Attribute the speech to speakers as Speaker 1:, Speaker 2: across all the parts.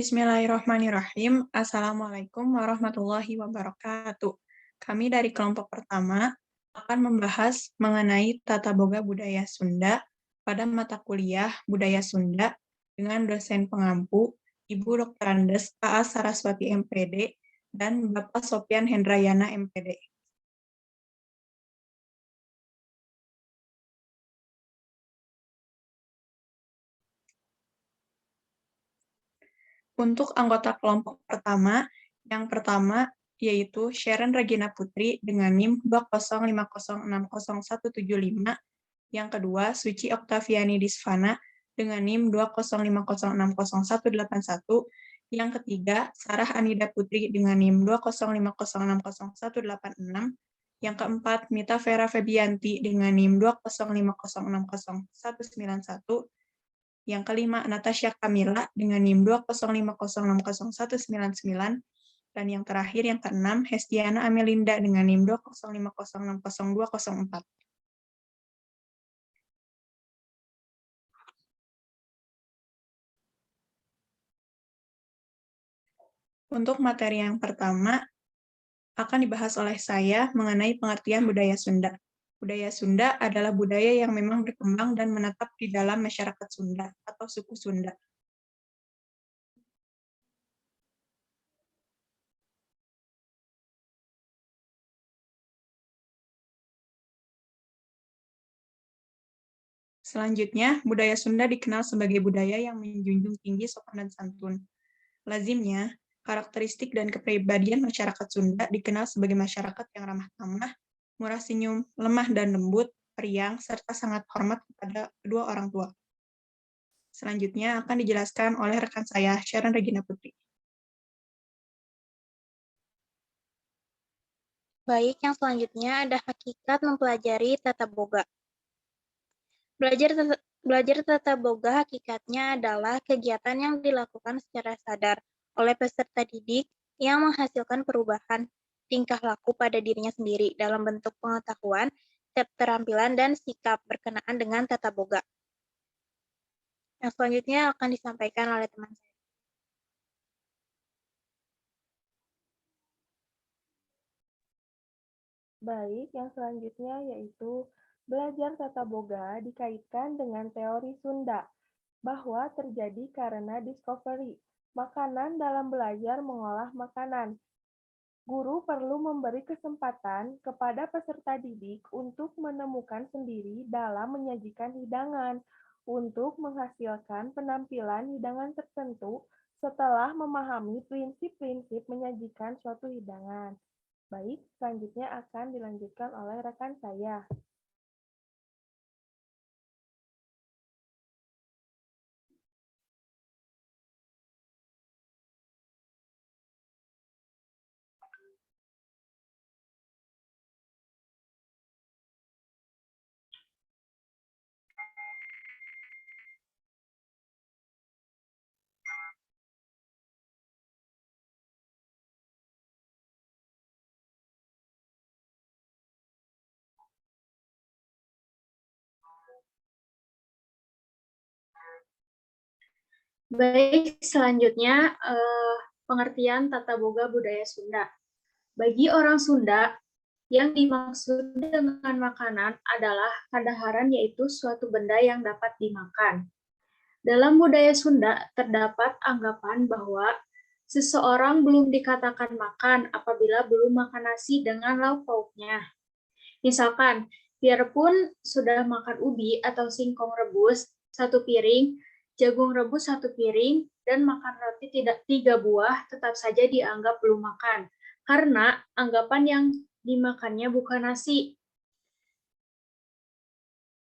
Speaker 1: Bismillahirrahmanirrahim. Assalamualaikum warahmatullahi wabarakatuh. Kami dari kelompok pertama akan membahas mengenai tata boga budaya Sunda pada mata kuliah Budaya Sunda dengan dosen pengampu Ibu Dr. Andes A.A. Saraswati MPD dan Bapak Sopyan Hendrayana MPD. Untuk anggota kelompok pertama, yang pertama yaitu Sharon Regina Putri dengan NIM 205060175, yang kedua Suci Oktaviani Disvana dengan NIM 205060181, yang ketiga Sarah Anida Putri dengan NIM 205060186, yang keempat Mita Vera Febianti dengan NIM 205060191, yang kelima, Natasha Kamila dengan NIM 205060199, dan yang terakhir, yang keenam, Hestiana Amelinda dengan NIM 205060204. Untuk materi yang pertama, akan dibahas oleh saya mengenai pengertian budaya Sunda. Budaya Sunda adalah budaya yang memang berkembang dan menetap di dalam masyarakat Sunda atau suku Sunda. Selanjutnya, budaya Sunda dikenal sebagai budaya yang menjunjung tinggi sopan dan santun. Lazimnya, karakteristik dan kepribadian masyarakat Sunda dikenal sebagai masyarakat yang ramah tamah, murah senyum, lemah dan lembut, periang, serta sangat hormat kepada kedua orang tua. Selanjutnya akan dijelaskan oleh rekan saya, Sharon Regina Putri.
Speaker 2: Baik, yang selanjutnya ada hakikat mempelajari tata boga. Belajar tata boga hakikatnya adalah kegiatan yang dilakukan secara sadar oleh peserta didik yang menghasilkan perubahan tingkah laku pada dirinya sendiri dalam bentuk pengetahuan, keterampilan, dan sikap berkenaan dengan tata boga. Yang selanjutnya akan disampaikan oleh teman saya.
Speaker 3: Baik, yang selanjutnya yaitu belajar tata boga dikaitkan dengan teori Sunda, bahwa terjadi karena discovery, makanan dalam belajar mengolah makanan. Guru perlu memberi kesempatan kepada peserta didik untuk menemukan sendiri dalam menyajikan hidangan, untuk menghasilkan penampilan hidangan tertentu setelah memahami prinsip-prinsip menyajikan suatu hidangan. Baik, selanjutnya akan dilanjutkan oleh rekan saya.
Speaker 4: Baik, selanjutnya pengertian tata boga budaya Sunda. Bagi orang Sunda, yang dimaksud dengan makanan adalah kadaharan, yaitu suatu benda yang dapat dimakan. Dalam budaya Sunda terdapat anggapan bahwa seseorang belum dikatakan makan apabila belum makan nasi dengan lauk pauknya. Misalkan, biarpun sudah makan ubi atau singkong rebus 1 piring, jagung rebus 1 piring, dan makan roti tidak 3 buah, tetap saja dianggap belum makan, karena anggapan yang dimakannya bukan nasi.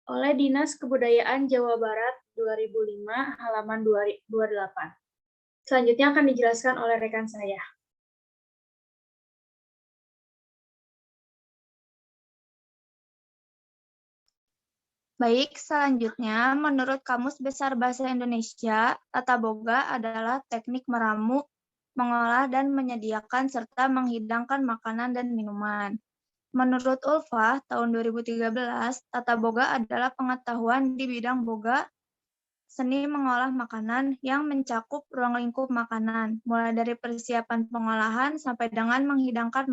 Speaker 4: Oleh Dinas Kebudayaan Jawa Barat 2005, halaman 28. Selanjutnya akan dijelaskan oleh rekan saya.
Speaker 5: Baik, selanjutnya, menurut Kamus Besar Bahasa Indonesia, tata boga adalah teknik meramu, mengolah dan menyediakan serta menghidangkan makanan dan minuman. Menurut Ulfa, tahun 2013, tata boga adalah pengetahuan di bidang boga seni mengolah makanan yang mencakup ruang lingkup makanan, mulai dari persiapan pengolahan sampai dengan menghidangkan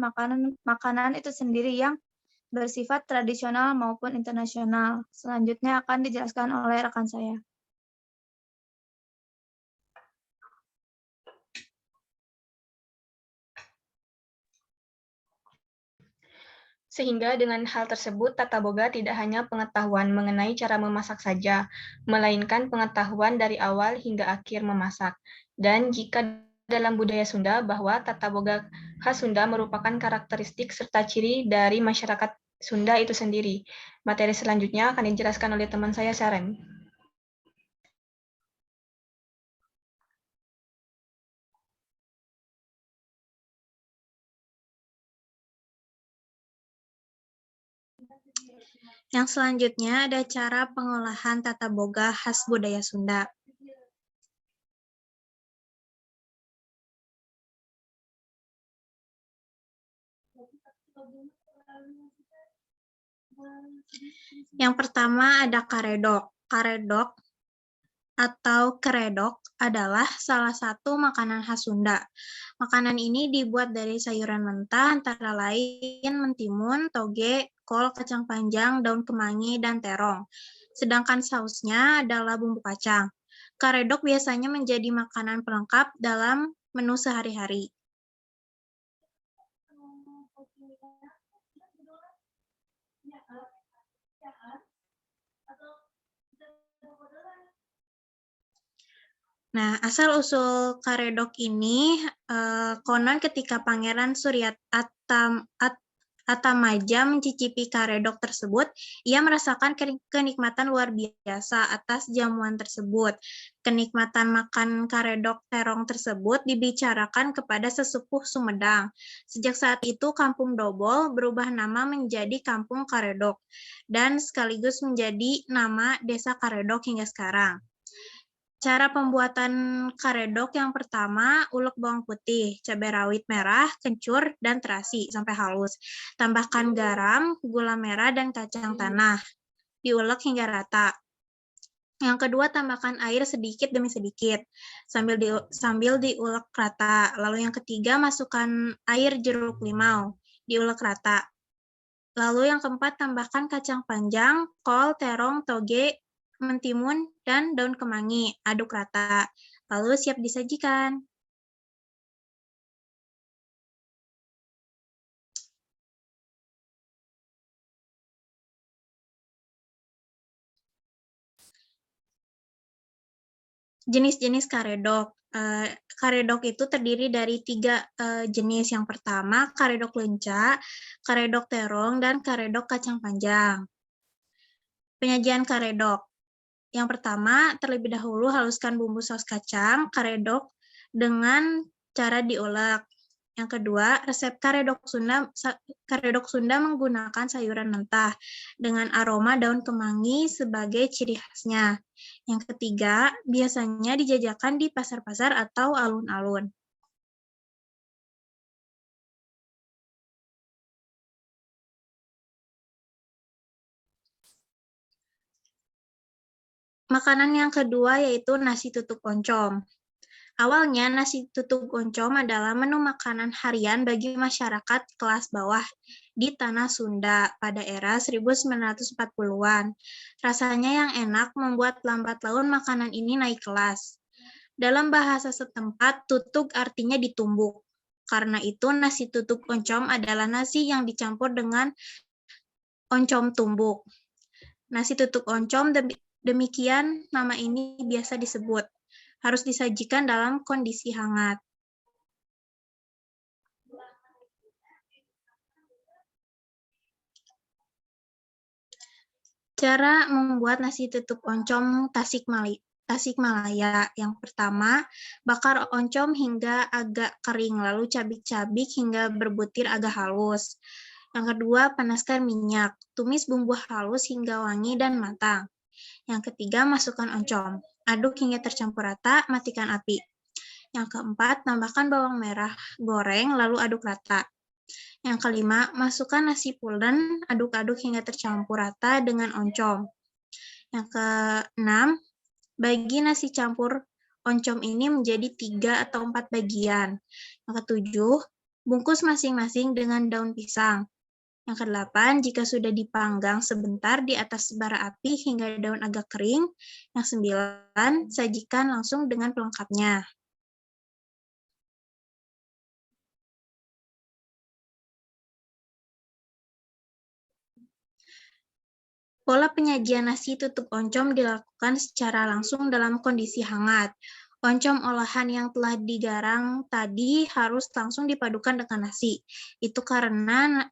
Speaker 5: makanan itu sendiri yang bersifat tradisional maupun internasional. Selanjutnya akan dijelaskan oleh rekan saya.
Speaker 6: Sehingga dengan hal tersebut, tata boga tidak hanya pengetahuan mengenai cara memasak saja, melainkan pengetahuan dari awal hingga akhir memasak. Dan jika dalam budaya Sunda bahwa tata boga khas Sunda merupakan karakteristik serta ciri dari masyarakat Sunda itu sendiri. Materi selanjutnya akan dijelaskan oleh teman saya, Sarem.
Speaker 2: Yang selanjutnya ada cara pengolahan tata boga khas budaya Sunda. Yang pertama ada karedok. Karedok atau keredok adalah salah satu makanan khas Sunda. Makanan ini dibuat dari sayuran mentah antara lain mentimun, toge, kol, kacang panjang, daun kemangi, dan terong. Sedangkan sausnya adalah bumbu kacang. Karedok biasanya menjadi makanan pelengkap dalam menu sehari-hari. Nah, asal-usul karedok ini, konon ketika Pangeran Surya Atamaja mencicipi karedok tersebut, ia merasakan kenikmatan luar biasa atas jamuan tersebut. Kenikmatan makan karedok terong tersebut dibicarakan kepada sesepuh Sumedang. Sejak saat itu, Kampung Dobol berubah nama menjadi Kampung Karedok, dan sekaligus menjadi nama Desa Karedok hingga sekarang. Cara pembuatan karedok yang pertama, ulek bawang putih, cabai rawit merah, kencur, dan terasi sampai halus. Tambahkan garam, gula merah, dan kacang tanah. Diulek hingga rata. Yang kedua, tambahkan air sedikit demi sedikit sambil diulek rata. Lalu yang ketiga, masukkan air jeruk limau, diulek rata. Lalu yang keempat, tambahkan kacang panjang, kol, terong, toge, mentimun, dan daun kemangi, aduk rata. Lalu siap disajikan. Jenis-jenis karedok. Karedok itu terdiri dari 3 jenis. Yang pertama, karedok lenca, karedok terong, dan karedok kacang panjang. Penyajian karedok. Yang pertama, terlebih dahulu haluskan bumbu saus kacang karedok dengan cara diulek. Yang kedua, resep karedok Sunda menggunakan sayuran mentah dengan aroma daun kemangi sebagai ciri khasnya. Yang ketiga, biasanya dijajakan di pasar-pasar atau alun-alun. Makanan yang kedua yaitu nasi tutuk oncom. Awalnya, nasi tutuk oncom adalah menu makanan harian bagi masyarakat kelas bawah di tanah Sunda pada era 1940-an. Rasanya yang enak membuat lambat laun makanan ini naik kelas. Dalam bahasa setempat, tutuk artinya ditumbuk. Karena itu, nasi tutuk oncom adalah nasi yang dicampur dengan oncom tumbuk. Nasi tutuk oncom demikian nama ini biasa disebut. Harus disajikan dalam kondisi hangat. Cara membuat nasi tutuk oncom Tasikmalaya. Yang pertama, bakar oncom hingga agak kering, lalu cabik-cabik hingga berbutir agak halus. Yang kedua, panaskan minyak. Tumis bumbu halus hingga wangi dan matang. Yang ketiga, masukkan oncom. Aduk hingga tercampur rata, matikan api. Yang keempat, tambahkan bawang merah goreng, lalu aduk rata. Yang kelima, masukkan nasi pulen, aduk-aduk hingga tercampur rata dengan oncom. Yang keenam, Bagi nasi campur oncom ini menjadi 3 atau 4 bagian. Yang ketujuh, bungkus masing-masing dengan daun pisang. Yang kedelapan, jika sudah dipanggang sebentar di atas bara api hingga daun agak kering. Yang sembilan, sajikan langsung dengan pelengkapnya. Pola penyajian nasi tutup oncom dilakukan secara langsung dalam kondisi hangat. Oncom olahan yang telah digarang tadi harus langsung dipadukan dengan nasi. Itu karena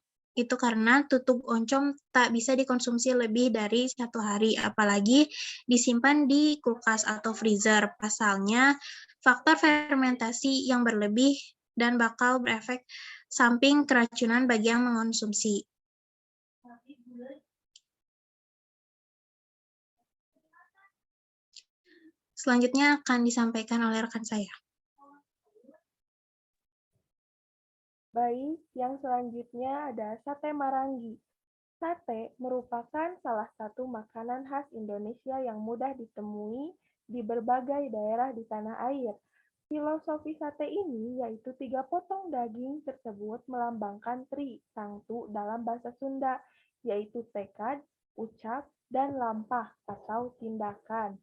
Speaker 2: tutup oncom tak bisa dikonsumsi lebih dari 1 hari, apalagi disimpan di kulkas atau freezer. Pasalnya, faktor fermentasi yang berlebih dan bakal berefek samping keracunan bagi yang mengonsumsi. Selanjutnya akan disampaikan oleh rekan saya.
Speaker 3: Baik, yang selanjutnya ada sate marangi. Sate merupakan salah satu makanan khas Indonesia yang mudah ditemui di berbagai daerah di tanah air. Filosofi sate ini yaitu 3 potong daging tersebut melambangkan tri, tangtu dalam bahasa Sunda, yaitu tekad, ucap, dan lampah atau tindakan.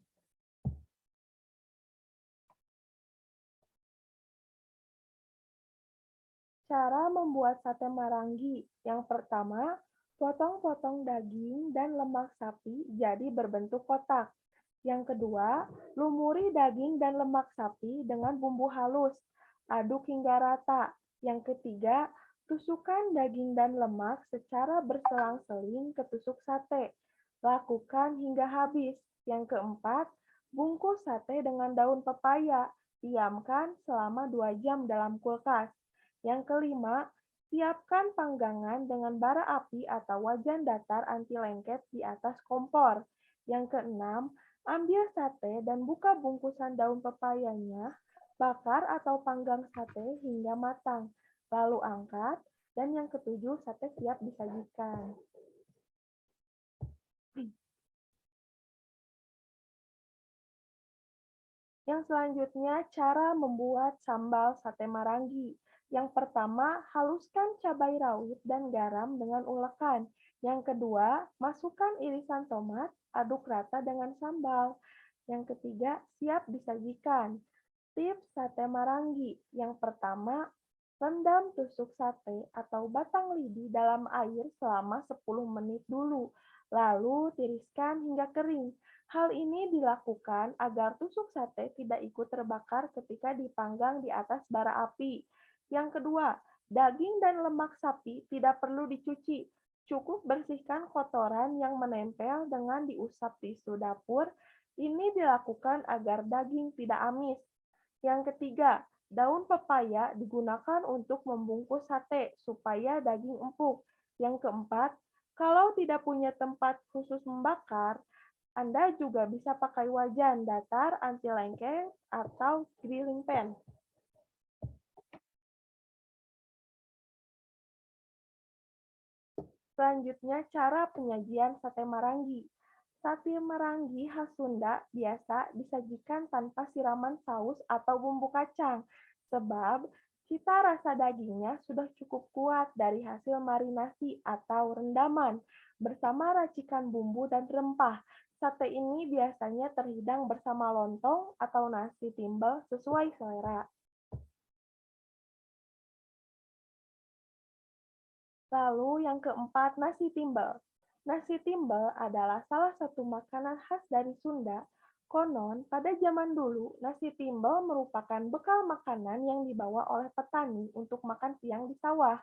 Speaker 3: Cara membuat sate marangi. Yang pertama, potong-potong daging dan lemak sapi jadi berbentuk kotak. Yang kedua, lumuri daging dan lemak sapi dengan bumbu halus. Aduk hingga rata. Yang ketiga, tusukkan daging dan lemak secara berselang-seling ke tusuk sate. Lakukan hingga habis. Yang keempat, bungkus sate dengan daun pepaya. Diamkan selama 2 jam dalam kulkas. Yang kelima, siapkan panggangan dengan bara api atau wajan datar anti lengket di atas kompor. Yang keenam, ambil sate dan buka bungkusan daun pepayanya, bakar atau panggang sate hingga matang. Lalu angkat, dan yang ketujuh, sate siap disajikan. Yang selanjutnya, cara membuat sambal sate marangi. Yang pertama, haluskan cabai rawit dan garam dengan ulekan. Yang kedua, masukkan irisan tomat, aduk rata dengan sambal. Yang ketiga, siap disajikan. Tips sate marangi. Yang pertama, rendam tusuk sate atau batang lidi dalam air selama 10 menit dulu, lalu tiriskan hingga kering. Hal ini dilakukan agar tusuk sate tidak ikut terbakar ketika dipanggang di atas bara api. Yang kedua, daging dan lemak sapi tidak perlu dicuci. Cukup bersihkan kotoran yang menempel dengan diusap tisu dapur. Ini dilakukan agar daging tidak amis. Yang ketiga, daun pepaya digunakan untuk membungkus sate supaya daging empuk. Yang keempat, kalau tidak punya tempat khusus membakar, Anda juga bisa pakai wajan datar anti lengket atau grilling pan. Selanjutnya, cara penyajian sate marangi. Sate marangi khas Sunda biasa disajikan tanpa siraman saus atau bumbu kacang, sebab cita rasa dagingnya sudah cukup kuat dari hasil marinasi atau rendaman, bersama racikan bumbu dan rempah. Sate ini biasanya terhidang bersama lontong atau nasi timbel sesuai selera. Lalu yang keempat, nasi timbel. Nasi timbel adalah salah satu makanan khas dari Sunda. Konon, pada zaman dulu, nasi timbel merupakan bekal makanan yang dibawa oleh petani untuk makan siang di sawah.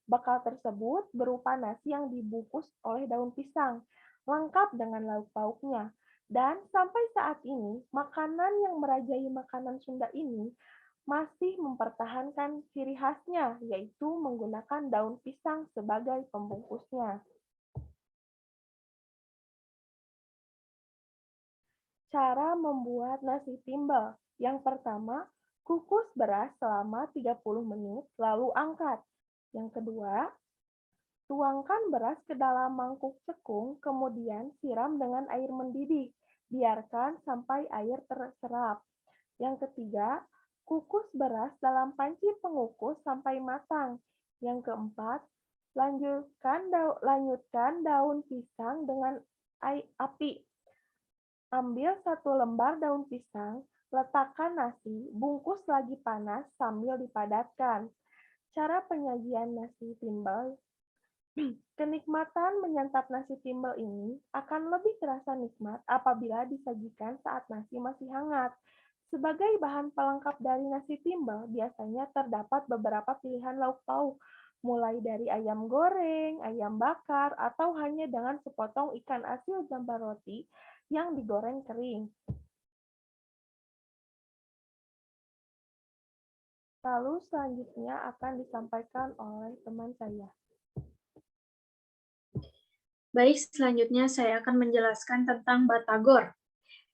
Speaker 3: Bekal tersebut berupa nasi yang dibungkus oleh daun pisang, lengkap dengan lauk pauknya. Dan sampai saat ini, makanan yang merajai makanan Sunda ini masih mempertahankan ciri khasnya, yaitu menggunakan daun pisang sebagai pembungkusnya. Cara membuat nasi timbel. Yang pertama, kukus beras selama 30 menit, lalu angkat. Yang kedua, tuangkan beras ke dalam mangkuk cekung, kemudian siram dengan air mendidih. biarkan sampai air terserap. Yang ketiga, kukus beras dalam panci pengukus sampai matang. Yang keempat, lanjutkan daun pisang dengan api. Ambil 1 lembar daun pisang, letakkan nasi, bungkus lagi panas sambil dipadatkan. Cara penyajian nasi timbel. Kenikmatan menyantap nasi timbel ini akan lebih terasa nikmat apabila disajikan saat nasi masih hangat. Sebagai bahan pelengkap dari nasi timbel, biasanya terdapat beberapa pilihan lauk pauk, mulai dari ayam goreng, ayam bakar, atau hanya dengan sepotong ikan asin jambar roti yang digoreng kering. Lalu selanjutnya akan disampaikan oleh teman saya.
Speaker 4: Baik, selanjutnya saya akan menjelaskan tentang Batagor.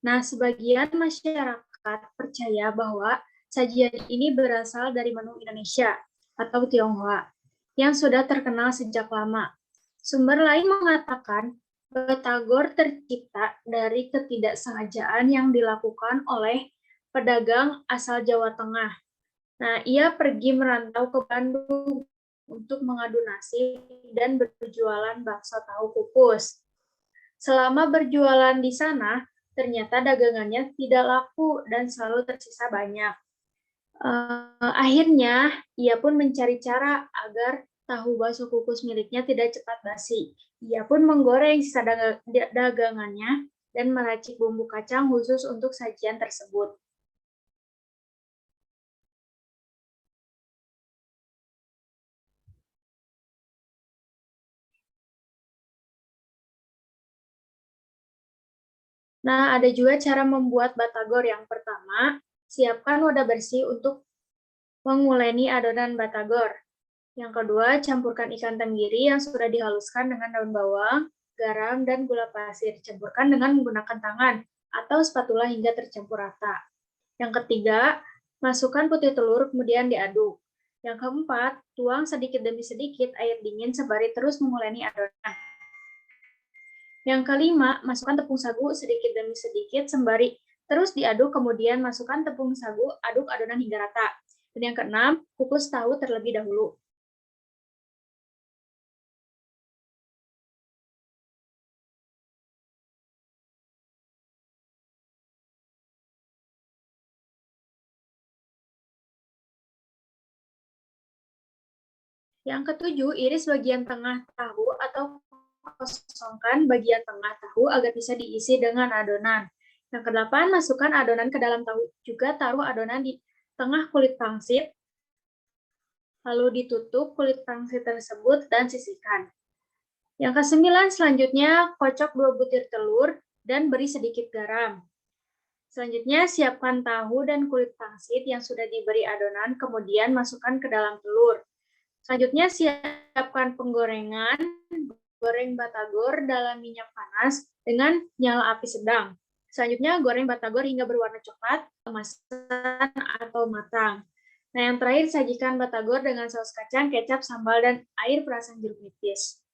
Speaker 4: Nah, sebagian masyarakat percaya bahwa sajian ini berasal dari menu Indonesia atau Tionghoa yang sudah terkenal sejak lama. Sumber lain mengatakan Batagor tercipta dari ketidaksengajaan yang dilakukan oleh pedagang asal Jawa Tengah. Nah, ia pergi merantau ke Bandung untuk mengadu nasib dan berjualan bakso tahu kukus. Selama berjualan di sana, ternyata dagangannya tidak laku dan selalu tersisa banyak. Akhirnya, ia pun mencari cara agar tahu bakso kukus miliknya tidak cepat basi. Ia pun menggoreng sisa dagangannya dan meracik bumbu kacang khusus untuk sajian tersebut. Nah, ada juga cara membuat batagor. Yang pertama, siapkan wadah bersih untuk menguleni adonan batagor. Yang kedua, campurkan ikan tenggiri yang sudah dihaluskan dengan daun bawang, garam, dan gula pasir. Campurkan dengan menggunakan tangan atau spatula hingga tercampur rata. Yang ketiga, masukkan putih telur kemudian diaduk. Yang keempat, tuang sedikit demi sedikit air dingin sembari terus menguleni adonan. Yang kelima, masukkan tepung sagu sedikit demi sedikit sembari terus diaduk, kemudian masukkan tepung sagu, aduk adonan hingga rata. Dan yang keenam, kukus tahu terlebih dahulu. Yang ketujuh, iris bagian tengah tahu atau kosongkan bagian tengah tahu agar bisa diisi dengan adonan. Yang kedelapan, masukkan adonan ke dalam tahu. Juga taruh adonan di tengah kulit pangsit, lalu ditutup kulit pangsit tersebut dan sisihkan. Yang kesembilan, selanjutnya kocok 2 butir telur dan beri sedikit garam. Selanjutnya, siapkan tahu dan kulit pangsit yang sudah diberi adonan, kemudian masukkan ke dalam telur. Selanjutnya, siapkan penggorengan, goreng batagor dalam minyak panas dengan nyala api sedang. Selanjutnya, goreng batagor hingga berwarna coklat, kemasan atau matang. Nah, yang terakhir, sajikan batagor dengan saus kacang, kecap, sambal, dan air perasan jeruk nipis.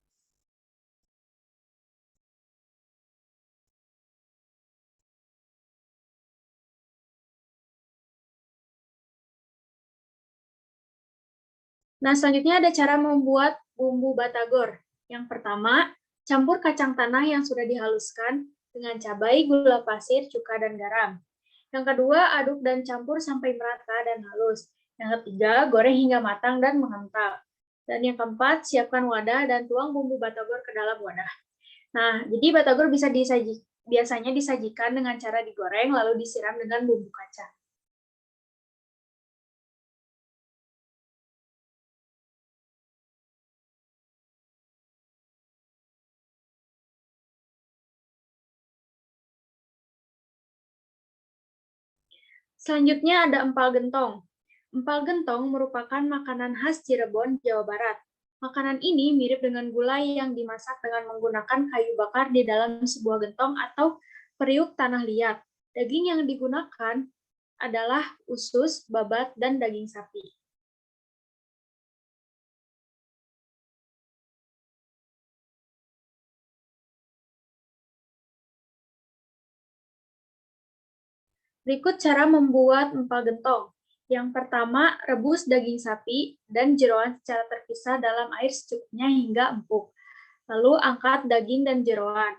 Speaker 4: Nah, selanjutnya ada cara membuat bumbu batagor. Yang pertama, campur kacang tanah yang sudah dihaluskan dengan cabai, gula pasir, cuka, dan garam. Yang kedua, aduk dan campur sampai merata dan halus. Yang ketiga, goreng hingga matang dan mengental. Dan yang keempat, siapkan wadah dan tuang bumbu batagor ke dalam wadah. Nah, jadi batagor biasanya disajikan dengan cara digoreng lalu disiram dengan bumbu kacang. Selanjutnya ada empal gentong. Empal gentong merupakan makanan khas Cirebon, Jawa Barat. Makanan ini mirip dengan gulai yang dimasak dengan menggunakan kayu bakar di dalam sebuah gentong atau periuk tanah liat. Daging yang digunakan adalah usus, babat, dan daging sapi. Berikut cara membuat empal gentong. Yang pertama, rebus daging sapi dan jeroan secara terpisah dalam air secukupnya hingga empuk. Lalu angkat daging dan jeroan.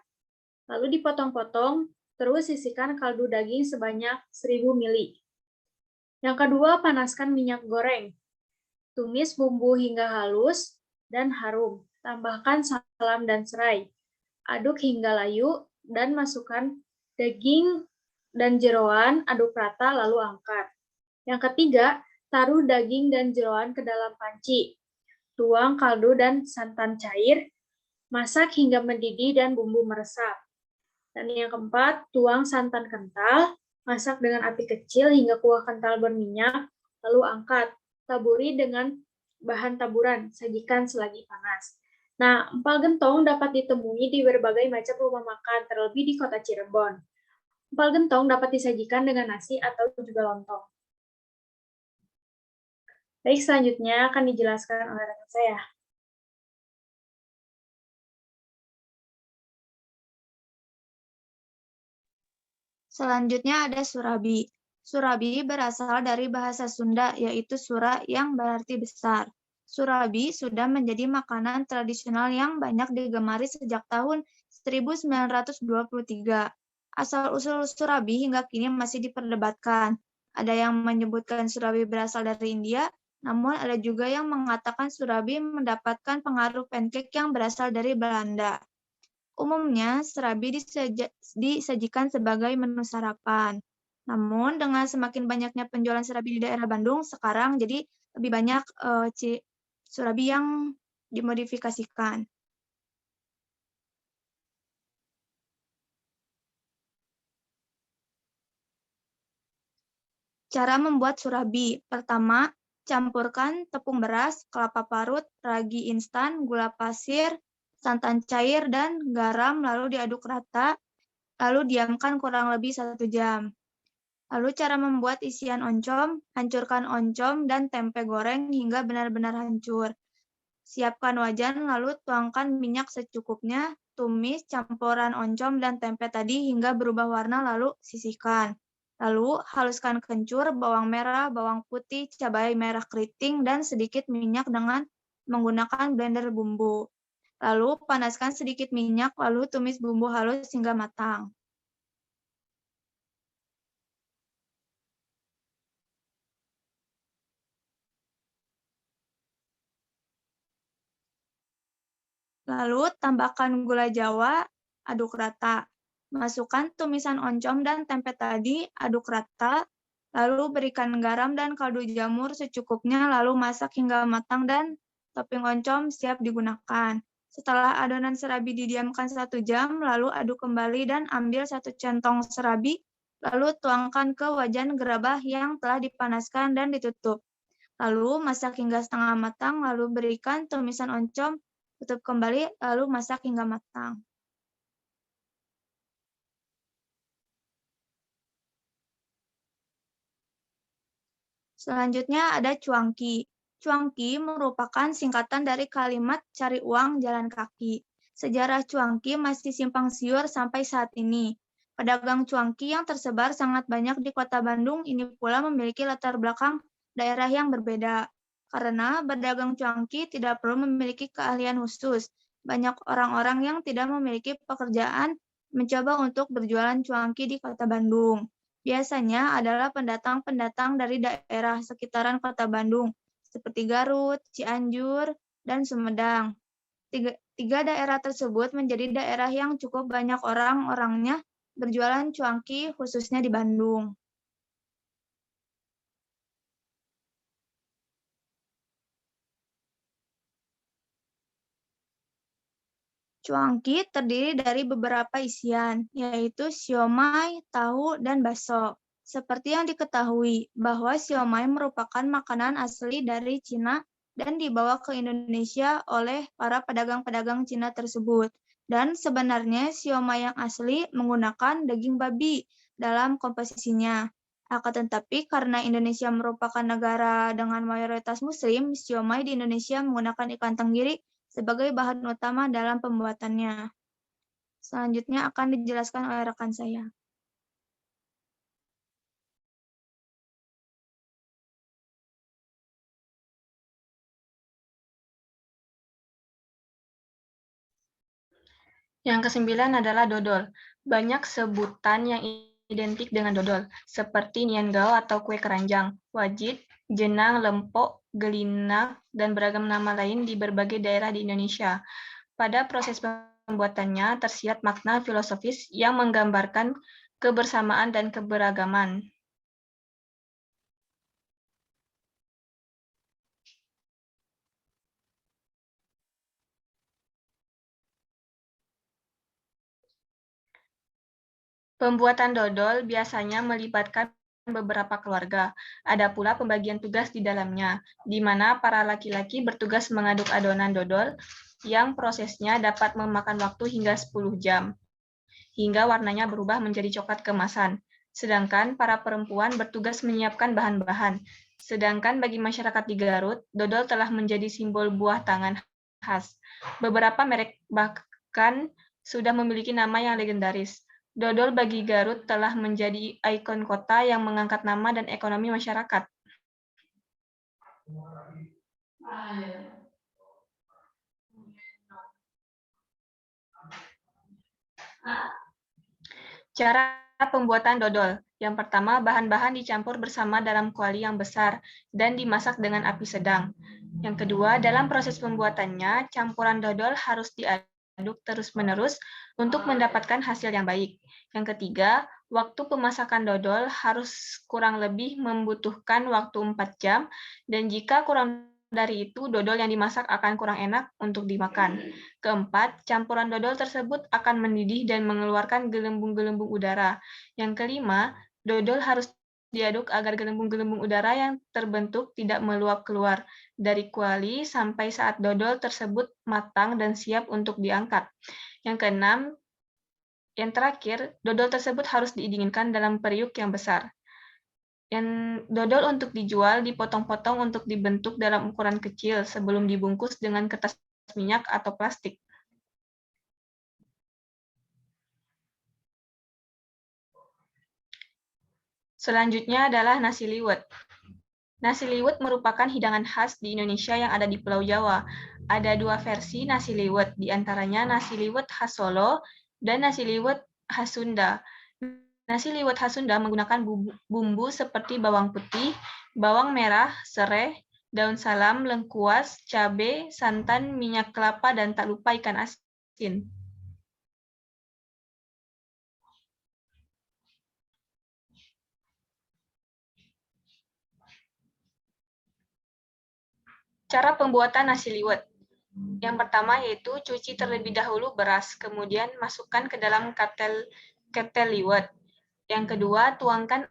Speaker 4: Lalu dipotong-potong, terus sisihkan kaldu daging sebanyak 1000 ml. Yang kedua, panaskan minyak goreng. Tumis bumbu hingga halus dan harum. Tambahkan salam dan serai. Aduk hingga layu dan masukkan daging dan jeroan, aduk rata lalu angkat. Yang ketiga, taruh daging dan jeroan ke dalam panci. Tuang kaldu dan santan cair, masak hingga mendidih dan bumbu meresap. Dan yang keempat, tuang santan kental, masak dengan api kecil hingga kuah kental berminyak, lalu angkat. Taburi dengan bahan taburan, sajikan selagi panas. Nah, empal gentong dapat ditemui di berbagai macam rumah makan, terlebih di kota Cirebon. Empal gentong dapat disajikan dengan nasi atau juga lontong. Baik, selanjutnya akan dijelaskan oleh rekan saya.
Speaker 5: Selanjutnya ada surabi. Surabi berasal dari bahasa Sunda, yaitu sura yang berarti besar. Surabi sudah menjadi makanan tradisional yang banyak digemari sejak tahun 1923. Asal-usul surabi hingga kini masih diperdebatkan. Ada yang menyebutkan surabi berasal dari India, namun ada juga yang mengatakan surabi mendapatkan pengaruh pancake yang berasal dari Belanda. Umumnya, surabi disajikan sebagai menu sarapan. Namun, dengan semakin banyaknya penjualan surabi di daerah Bandung, sekarang jadi lebih banyak surabi yang dimodifikasikan. Cara membuat surabi. Pertama, campurkan tepung beras, kelapa parut, ragi instan, gula pasir, santan cair, dan garam, lalu diaduk rata, lalu diamkan kurang lebih 1 jam. Lalu cara membuat isian oncom, hancurkan oncom dan tempe goreng hingga benar-benar hancur. Siapkan wajan, lalu tuangkan minyak secukupnya, tumis campuran oncom dan tempe tadi hingga berubah warna, lalu sisihkan. Lalu haluskan kencur, bawang merah, bawang putih, cabai merah keriting, dan sedikit minyak dengan menggunakan blender bumbu. Lalu panaskan sedikit minyak, lalu tumis bumbu halus hingga matang. Lalu tambahkan gula Jawa, aduk rata. Masukkan tumisan oncom dan tempe tadi, aduk rata. Lalu berikan garam dan kaldu jamur secukupnya, lalu masak hingga matang dan topping oncom siap digunakan. Setelah adonan serabi didiamkan 1 jam, lalu aduk kembali dan ambil 1 centong serabi, lalu tuangkan ke wajan gerabah yang telah dipanaskan dan ditutup. Lalu masak hingga setengah matang, lalu berikan tumisan oncom, tutup kembali, lalu masak hingga matang. Selanjutnya ada cuangki. Cuangki merupakan singkatan dari kalimat cari uang jalan kaki. Sejarah cuangki masih simpang siur sampai saat ini. Pedagang cuangki yang tersebar sangat banyak di kota Bandung ini pula memiliki latar belakang daerah yang berbeda. Karena berdagang cuangki tidak perlu memiliki keahlian khusus. Banyak orang-orang yang tidak memiliki pekerjaan mencoba untuk berjualan cuangki di kota Bandung. Biasanya adalah pendatang-pendatang dari daerah sekitaran kota Bandung, seperti Garut, Cianjur, dan Sumedang. Tiga daerah tersebut menjadi daerah yang cukup banyak orang-orangnya berjualan cuangki, khususnya di Bandung. Cuangki terdiri dari beberapa isian, yaitu siomay, tahu, dan bakso. Seperti yang diketahui, bahwa siomay merupakan makanan asli dari Cina dan dibawa ke Indonesia oleh para pedagang-pedagang Cina tersebut. Dan sebenarnya siomay yang asli menggunakan daging babi dalam komposisinya. Akan tetapi karena Indonesia merupakan negara dengan mayoritas Muslim, siomay di Indonesia menggunakan ikan tenggiri sebagai bahan utama dalam pembuatannya. Selanjutnya akan dijelaskan oleh rekan saya.
Speaker 6: Yang kesembilan adalah dodol. Banyak sebutan yang identik dengan dodol, seperti nian-gao atau kue keranjang, wajit, jenang, lempok, gelinak, dan beragam nama lain di berbagai daerah di Indonesia. Pada proses pembuatannya tersirat makna filosofis yang menggambarkan kebersamaan dan keberagaman. Pembuatan dodol biasanya melibatkan beberapa keluarga. Ada pula pembagian tugas di dalamnya, di mana para laki-laki bertugas mengaduk adonan dodol yang prosesnya dapat memakan waktu hingga 10 jam, hingga warnanya berubah menjadi coklat keemasan. Sedangkan para perempuan bertugas menyiapkan bahan-bahan. Sedangkan bagi masyarakat di Garut, dodol telah menjadi simbol buah tangan khas. Beberapa merek bahkan sudah memiliki nama yang legendaris. Dodol bagi Garut telah menjadi ikon kota yang mengangkat nama dan ekonomi masyarakat. Cara pembuatan dodol. Yang pertama, bahan-bahan dicampur bersama dalam kuali yang besar dan dimasak dengan api sedang. Yang kedua, dalam proses pembuatannya, campuran dodol harus diaduk terus-menerus untuk mendapatkan hasil yang baik. Yang ketiga, waktu pemasakan dodol harus kurang lebih membutuhkan waktu 4 jam, dan jika kurang dari itu, dodol yang dimasak akan kurang enak untuk dimakan. Keempat, campuran dodol tersebut akan mendidih dan mengeluarkan gelembung-gelembung udara. Yang kelima, dodol harus diaduk agar gelembung-gelembung udara yang terbentuk tidak meluap keluar dari kuali sampai saat dodol tersebut matang dan siap untuk diangkat. Yang keenam, yang terakhir, dodol tersebut harus didinginkan dalam periuk yang besar. Yang dodol untuk dijual dipotong-potong untuk dibentuk dalam ukuran kecil sebelum dibungkus dengan kertas minyak atau plastik. Selanjutnya adalah nasi liwet. Nasi liwet merupakan hidangan khas di Indonesia yang ada di Pulau Jawa. Ada 2 versi nasi liwet, di antaranya nasi liwet khas Solo dan nasi liwet khas Sunda. Nasi liwet khas Sunda menggunakan bumbu seperti bawang putih, bawang merah, serai, daun salam, lengkuas, cabai, santan, minyak kelapa, dan tak lupa ikan asin. Cara pembuatan nasi liwet. Yang pertama yaitu cuci terlebih dahulu beras, kemudian masukkan ke dalam ketel liwet. Yang kedua, tuangkan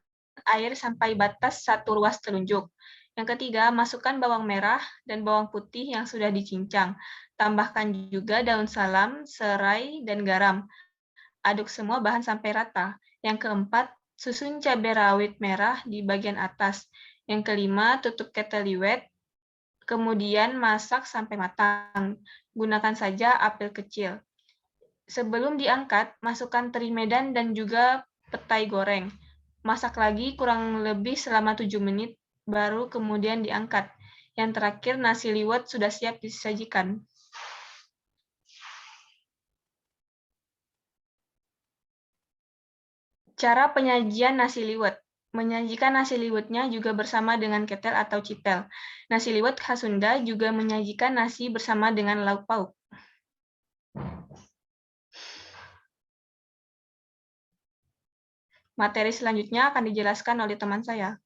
Speaker 6: air sampai batas 1 ruas telunjuk. Yang ketiga, masukkan bawang merah dan bawang putih yang sudah dicincang. Tambahkan juga daun salam, serai, dan garam. Aduk semua bahan sampai rata. Yang keempat, susun cabai rawit merah di bagian atas. Yang kelima, tutup ketel liwet, kemudian masak sampai matang. Gunakan saja api kecil. Sebelum diangkat, masukkan teri medan dan juga petai goreng. Masak lagi kurang lebih selama 7 menit, baru kemudian diangkat. Yang terakhir, nasi liwet sudah siap disajikan. Cara penyajian nasi liwet. Menyajikan nasi liwetnya juga bersama dengan ketel atau citel. Nasi liwet khas Sunda juga menyajikan nasi bersama dengan lauk pauk. Materi selanjutnya akan dijelaskan oleh teman saya.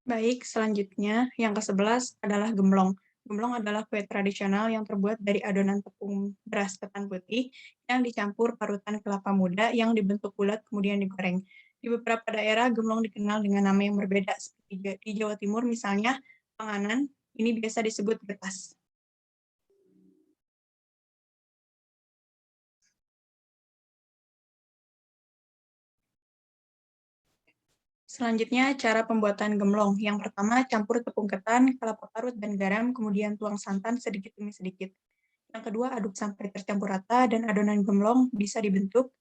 Speaker 1: Baik, selanjutnya yang ke-11 adalah gemblong. Gemblong adalah kue tradisional yang terbuat dari adonan tepung beras ketan putih yang dicampur parutan kelapa muda yang dibentuk bulat kemudian digoreng. Di beberapa daerah, gemblong dikenal dengan nama yang berbeda, seperti di Jawa Timur misalnya, panganan, ini biasa disebut getas. Selanjutnya, cara pembuatan gemblong. Yang pertama, campur tepung ketan, kelapa parut, dan garam, kemudian tuang santan sedikit demi sedikit. Yang kedua, aduk sampai tercampur rata dan adonan gemblong bisa dibentuk.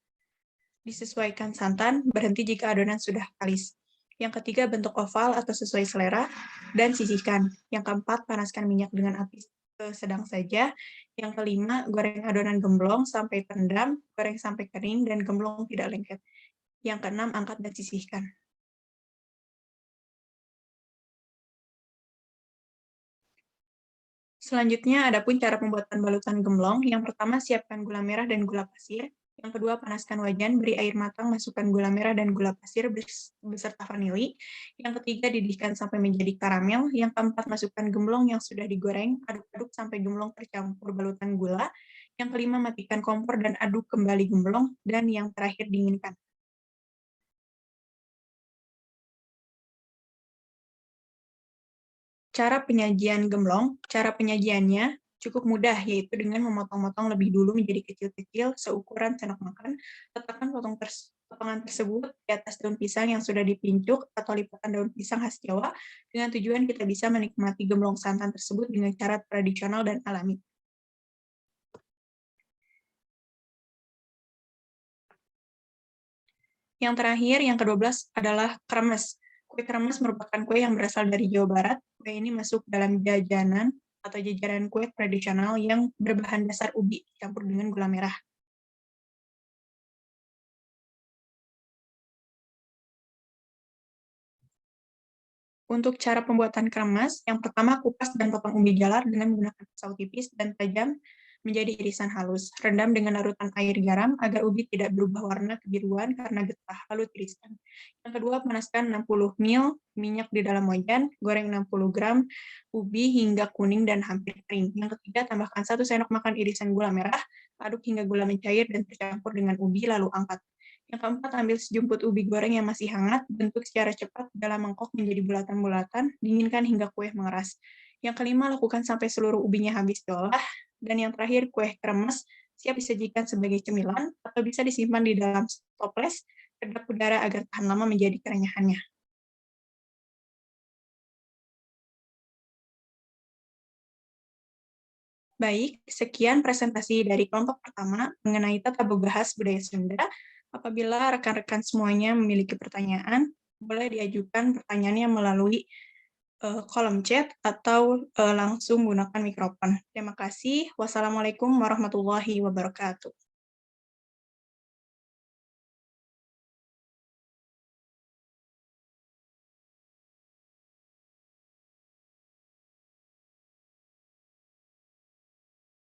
Speaker 1: Disesuaikan santan, berhenti jika adonan sudah kalis. Yang ketiga, bentuk oval atau sesuai selera, dan sisihkan. Yang keempat, panaskan minyak dengan api sedang saja. Yang kelima, goreng adonan gemblong sampai terendam, goreng sampai kering, dan gemblong tidak lengket. Yang keenam, angkat dan sisihkan. Selanjutnya, adapun cara pembuatan balutan gemblong. Yang pertama, siapkan gula merah dan gula pasir. Yang kedua, panaskan wajan, beri air matang, masukkan gula merah dan gula pasir beserta vanili. Yang ketiga, didihkan sampai menjadi karamel. Yang keempat, masukkan gemblong yang sudah digoreng, aduk-aduk sampai gemblong tercampur balutan gula. Yang kelima, matikan kompor dan aduk kembali gemblong. Dan yang terakhir, dinginkan. Cara penyajian gemblong, cara penyajiannya cukup mudah, yaitu dengan memotong-motong lebih dulu menjadi kecil-kecil seukuran sendok makan. Letakkan potongan tersebut di atas daun pisang yang sudah dipincuk atau lipatan daun pisang khas Jawa, dengan tujuan kita bisa menikmati gemblong santan tersebut dengan cara tradisional dan alami. Yang terakhir, yang ke-12 adalah kremes. Kue kremes merupakan kue yang berasal dari Jawa Barat. Kue ini masuk dalam jajanan atau jajanan kue tradisional yang berbahan dasar ubi dicampur dengan gula merah. Untuk cara pembuatan kremes, yang pertama kupas dan potong ubi jalar dengan menggunakan pisau tipis dan tajam menjadi irisan halus. Rendam dengan larutan air garam agar ubi tidak berubah warna kebiruan karena getah, lalu tiriskan. Yang kedua, panaskan 60 ml minyak di dalam wajan, goreng 60 gram ubi hingga kuning dan hampir kering. Yang ketiga, tambahkan 1 sendok makan irisan gula merah, aduk hingga gula mencair dan tercampur dengan ubi, lalu angkat. Yang keempat, ambil sejumput ubi goreng yang masih hangat, bentuk secara cepat dalam mangkok menjadi bulatan-bulatan, dinginkan hingga kue mengeras. Yang kelima, lakukan sampai seluruh ubinya habis diolah. Dan yang terakhir, kue kremes siap disajikan sebagai cemilan atau bisa disimpan di dalam toples kedap udara agar tahan lama menjadi kerenyahannya. Baik, sekian presentasi dari kelompok pertama mengenai tata boga khas budaya Sunda. Apabila rekan-rekan semuanya memiliki pertanyaan, boleh diajukan pertanyaannya melalui kolom chat atau langsung gunakan mikrofon. Terima kasih. Wassalamualaikum warahmatullahi wabarakatuh.